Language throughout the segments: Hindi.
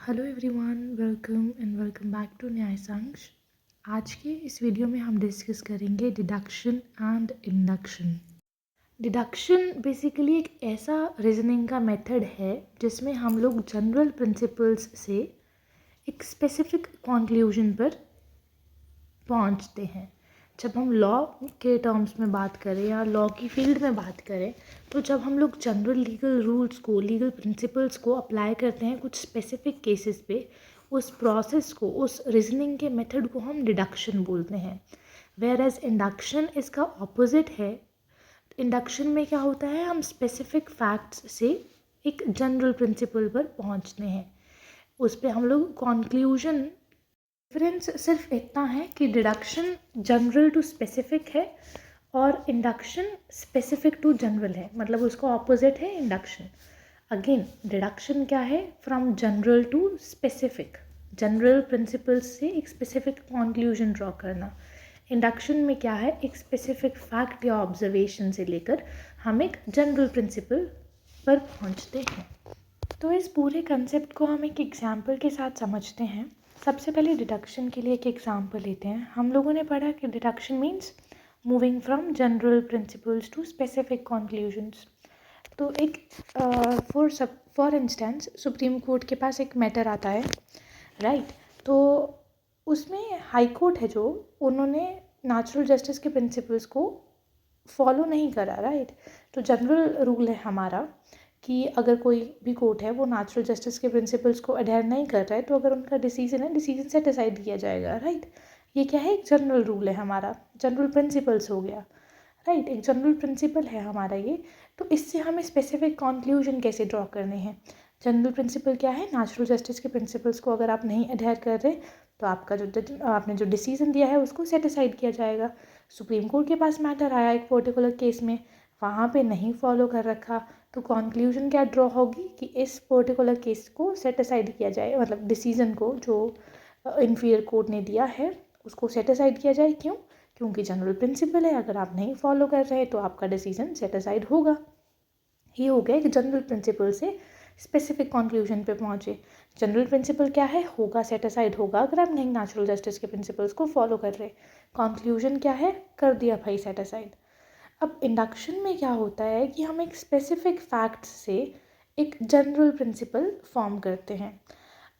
Hello everyone, welcome back to Nyay Sansh. आज के इस वीडियो में हम डिस्कस करेंगे deduction and induction. Deduction basically एक ऐसा रीजनिंग का मेथड है जिसमें हम लोग जनरल प्रिंसिपल्स से एक स्पेसिफिक कंक्लूजन पर पहुंचते हैं। जब हम लॉ के टर्म्स में बात करें या लॉ की फील्ड में बात करें, तो जब हम लोग जनरल लीगल रूल्स को, लीगल प्रिंसिपल्स को अप्लाई करते हैं कुछ स्पेसिफिक केसेस पे, उस प्रोसेस को, उस रीजनिंग के मेथड को हम डिडक्शन बोलते हैं। वेयर एज इंडक्शन इसका ऑपोजिट है। इंडक्शन में क्या होता है, हम स्पेसिफिक फैक्ट्स से एक जनरल प्रिंसिपल पर पहुंचते हैं, उस पर हम लोग कॉन्क्लूजन। डिफरेंस सिर्फ इतना है कि डिडक्शन जनरल टू स्पेसिफिक है और इंडक्शन स्पेसिफिक टू जनरल है, मतलब उसका ऑपोजिट है इंडक्शन। अगेन डिडक्शन क्या है, from general to specific, general principles से एक स्पेसिफिक कंक्लूजन ड्रॉ करना। इंडक्शन में क्या है, एक स्पेसिफिक फैक्ट या ऑब्जर्वेशन से लेकर हम एक जनरल प्रिंसिपल पर पहुंचते हैं। तो इस पूरे कंसेप्ट को हम एक एग्जाम्पल के साथ समझते हैं। सबसे पहले डिडक्शन के लिए एक एग्जाम्पल लेते हैं। हम लोगों ने पढ़ा कि deduction means moving from general principles to specific conclusions. तो एक फॉर इंस्टेंस सुप्रीम कोर्ट के पास एक मैटर आता है, राइट। तो उसमें हाई कोर्ट है जो, उन्होंने नेचुरल जस्टिस के प्रिंसिपल्स को फॉलो नहीं करा, राइट। तो जनरल रूल है हमारा कि अगर कोई भी कोर्ट है वो नेचुरल जस्टिस के प्रिंसिपल्स को अडेयर नहीं कर रहा है, तो अगर उनका डिसीजन है, डिसीजन से डिसाइड किया जाएगा, राइट। ये क्या है, एक जनरल रूल है हमारा, जनरल प्रिंसिपल्स हो गया, राइट। एक जनरल प्रिंसिपल है हमारा ये। तो इससे हमें स्पेसिफिक कंक्लूजन कैसे ड्रॉ करने हैं। जनरल प्रिंसिपल क्या है, नेचुरल जस्टिस के प्रिंसिपल्स को अगर आप नहीं अडेयर कर रहे तो आपका आपने जो डिसीजन दिया है उसको सेटिसाइड किया जाएगा। सुप्रीम कोर्ट के पास मैटर आया एक पर्टिकुलर केस में, वहाँ पे नहीं फॉलो कर रखा, तो कंक्लूजन क्या ड्रॉ होगी कि इस पर्टिकुलर केस को सेट असाइड किया जाए, मतलब डिसीजन को जो इन्फीरियर कोर्ट ने दिया है उसको सेट असाइड किया जाए। क्यों? क्योंकि जनरल प्रिंसिपल है, अगर आप नहीं फॉलो कर रहे तो आपका डिसीजन सेट असाइड होगा। ये हो गया कि जनरल प्रिंसिपल से स्पेसिफिक कंक्लूजन पे पहुँचे। जनरल प्रिंसिपल क्या है, होगा, सेट असाइड होगा अगर आप नहीं नेचुरल जस्टिस के प्रिंसिपल्स को फॉलो कर रहे। कंक्लूजन क्या है, कर दिया भाई सेट असाइड। अब इंडक्शन में क्या होता है कि हम एक स्पेसिफिक फैक्ट से एक जनरल प्रिंसिपल फॉर्म करते हैं।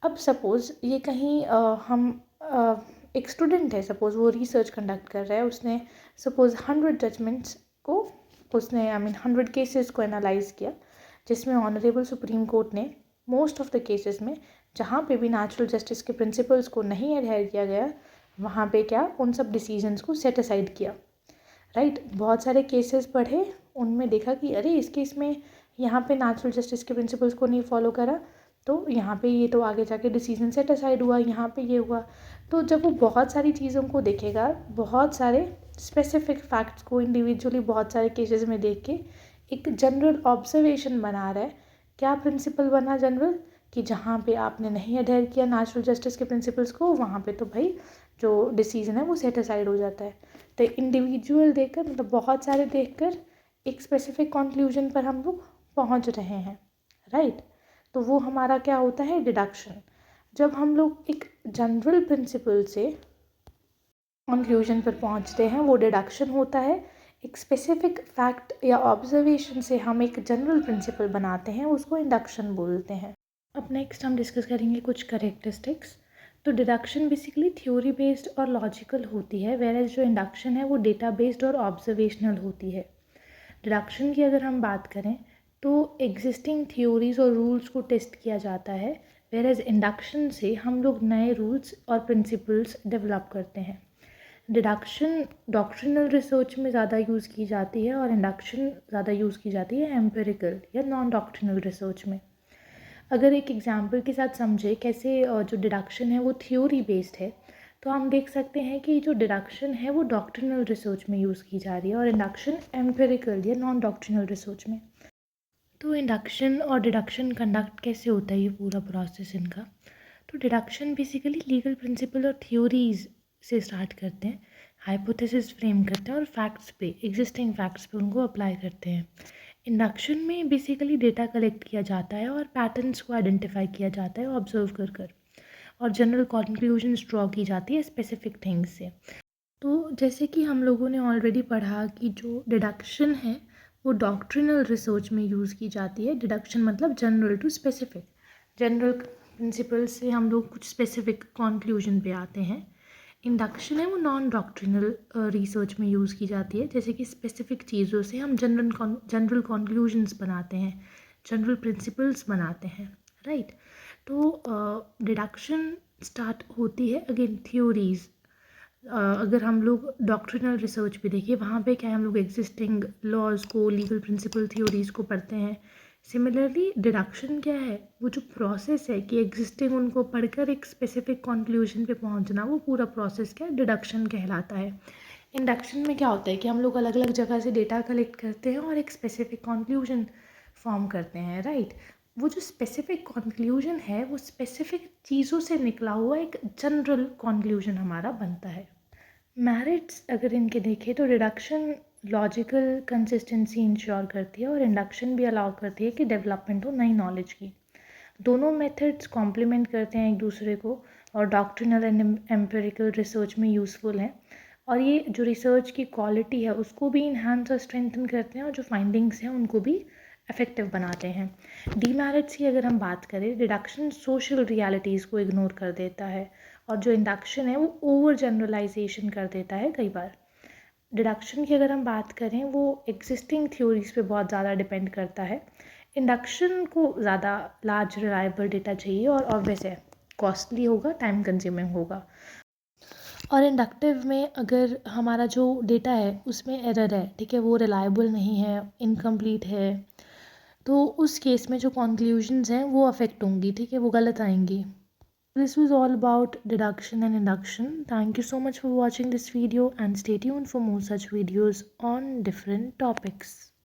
अब सपोज़ ये कहीं एक स्टूडेंट है, सपोज़ वो रिसर्च कंडक्ट कर रहा है, उसने सपोज़ 100 जजमेंट्स को, उसने 100 केसेस को एनालाइज किया, जिसमें ऑनरेबल सुप्रीम कोर्ट ने मोस्ट ऑफ द केसेस में जहाँ पे भी नेचुरल जस्टिस के प्रिंसिपल्स को नहीं एडहेयर किया गया, वहाँ पे क्या, उन सब डिसीजंस को सेट असाइड किया, राइट। बहुत सारे केसेस पढ़े, उनमें देखा कि अरे इस केस में यहाँ पे नेचुरल जस्टिस के प्रिंसिपल्स को नहीं फॉलो करा, तो यहाँ पे ये तो आगे जाके डिसीजन सेट असाइड हुआ, यहाँ पे ये हुआ। तो जब वो बहुत सारी चीज़ों को देखेगा, बहुत सारे स्पेसिफिक फैक्ट्स को इंडिविजुअली बहुत सारे केसेस में देख के एक जनरल ऑब्जर्वेशन बना रहा है। क्या प्रिंसिपल बना जनरल, कि जहाँ पे आपने नहीं अडेयर किया नेचुरल जस्टिस के प्रिंसिपल्स को, वहाँ पे तो भाई जो डिसीजन है वो सेट असाइड हो जाता है। तो इंडिविजुअल देखकर, मतलब बहुत सारे देखकर एक स्पेसिफिक कंक्लूजन पर हम लोग पहुँच रहे हैं, राइट। तो वो हमारा क्या होता है, डिडक्शन। जब हम लोग एक जनरल प्रिंसिपल से कंक्लूजन पर पहुंचते हैं, वो डिडक्शन होता है। एक स्पेसिफिक फैक्ट या ऑब्जर्वेशन से हम एक जनरल प्रिंसिपल बनाते हैं, उसको इंडक्शन बोलते हैं। अब नेक्स्ट हम डिस्कस करेंगे कुछ करेक्टरिस्टिक्स। तो डिडक्शन बेसिकली थ्योरी बेस्ड और लॉजिकल होती है, वेयरएज जो इंडक्शन है वो डेटा बेस्ड और ऑब्जर्वेशनल होती है। डिडक्शन की अगर हम बात करें तो एग्जिस्टिंग थ्योरीज और रूल्स को टेस्ट किया जाता है, वेयरएज इंडक्शन से हम लोग नए रूल्स और प्रिंसिपल्स डेवलप करते हैं। डिडक्शन डॉक्ट्रिनल रिसर्च में ज़्यादा यूज़ की जाती है और इंडक्शन ज़्यादा यूज़ की जाती है एम्पिरिकल या नॉन डॉक्ट्रिनल रिसर्च में। अगर एक एग्जांपल के साथ समझे कैसे जो डिडक्शन है वो थ्योरी बेस्ड है, तो हम देख सकते हैं कि जो डिडक्शन है वो डॉक्ट्रिनल रिसर्च में यूज़ की जा रही है और इंडक्शन एम्पिरिकल या नॉन डॉक्ट्रिनल रिसर्च में। तो इंडक्शन और डिडक्शन कंडक्ट कैसे होता है, ये पूरा प्रोसेस इनका। तो डिडक्शन बेसिकली लीगल प्रिंसिपल और थ्योरीज से स्टार्ट करते हैं, हाइपोथेसिस फ्रेम करते हैं और फैक्ट्स पे, एग्जिस्टिंग फैक्ट्स पे उनको अप्लाई करते हैं। इंडक्शन में बेसिकली डेटा कलेक्ट किया जाता है और पैटर्न्स को आइडेंटिफाई किया जाता है ऑब्जर्व कर कर, और जनरल कंक्लूजन्स ड्रॉ की जाती है स्पेसिफिक थिंग्स से। तो जैसे कि हम लोगों ने ऑलरेडी पढ़ा कि जो डिडक्शन है वो डॉक्ट्रिनल रिसर्च में यूज़ की जाती है। डिडक्शन मतलब general to specific, general principle से हम लोग कुछ स्पेसिफिक कंक्लूजन पे आते हैं। इंडक्शन है वो नॉन डॉक्ट्रिनल रिसर्च में यूज़ की जाती है, जैसे कि स्पेसिफिक चीज़ों से हम जनरल कंक्लूजन्स बनाते हैं, जनरल प्रिंसिपल्स बनाते हैं, राइट। तो डिडक्शन स्टार्ट होती है अगेन थ्योरीज। अगर हम लोग डॉक्ट्रिनल रिसर्च पे देखिए, वहाँ पे क्या है, हम लोग एग्जिस्टिंग लॉज को, लीगल प्रिंसिपल थ्योरीज को पढ़ते हैं। सिमिलरली डिडक्शन क्या है, वो जो प्रोसेस है कि एग्जिस्टिंग उनको पढ़कर एक स्पेसिफिक कंक्लूजन पे पहुंचना, वो पूरा प्रोसेस क्या है, डिडक्शन कहलाता है। इंडक्शन में क्या होता है कि हम लोग अलग अलग जगह से डेटा कलेक्ट करते हैं और एक स्पेसिफिक कंक्लूजन फॉर्म करते हैं, राइट। वो जो स्पेसिफिक कंक्लूजन है वो स्पेसिफिक चीज़ों से निकला हुआ एक जनरल कंक्लूजन हमारा बनता है। मेरिट्स अगर इनके देखें तो रिडक्शन लॉजिकल कंसिस्टेंसी इंश्योर करती है और इंडक्शन भी अलाउ करती है कि डेवलपमेंट हो नई नॉलेज की। दोनों मेथड्स कॉम्प्लीमेंट करते हैं एक दूसरे को और डॉक्ट्रिनल एंड एम्पिरिकल रिसर्च में यूज़फुल हैं, और ये जो रिसर्च की क्वालिटी है उसको भी इन्हांस और स्ट्रेंथन करते हैं और जो फाइंडिंग्स हैं उनको भी इफेक्टिव बनाते हैं। डीमेरिट्स की अगर हम बात करें, डिडक्शन सोशल रियलिटीज़ को इग्नोर कर देता है और जो इंडक्शन है वो ओवर जनरलाइजेशन कर देता है कई बार। डिडक्शन की अगर हम बात करें वो एग्जिस्टिंग थ्योरीज पे बहुत ज़्यादा डिपेंड करता है। इंडक्शन को ज़्यादा लार्ज रिलायबल डेटा चाहिए और ऑब्वियस है कॉस्टली होगा, टाइम कंज्यूमिंग होगा। और इंडक्टिव में अगर हमारा जो डेटा है उसमें एरर है, ठीक है, वो रिलायबल नहीं है, इनकम्प्लीट है, तो उस केस में जो कंक्लूजन्स हैं वो अफेक्ट होंगी, ठीक है, वो गलत आएंगी। This was all about deduction and induction. Thank you so much for watching this video and stay tuned for more such videos on different topics.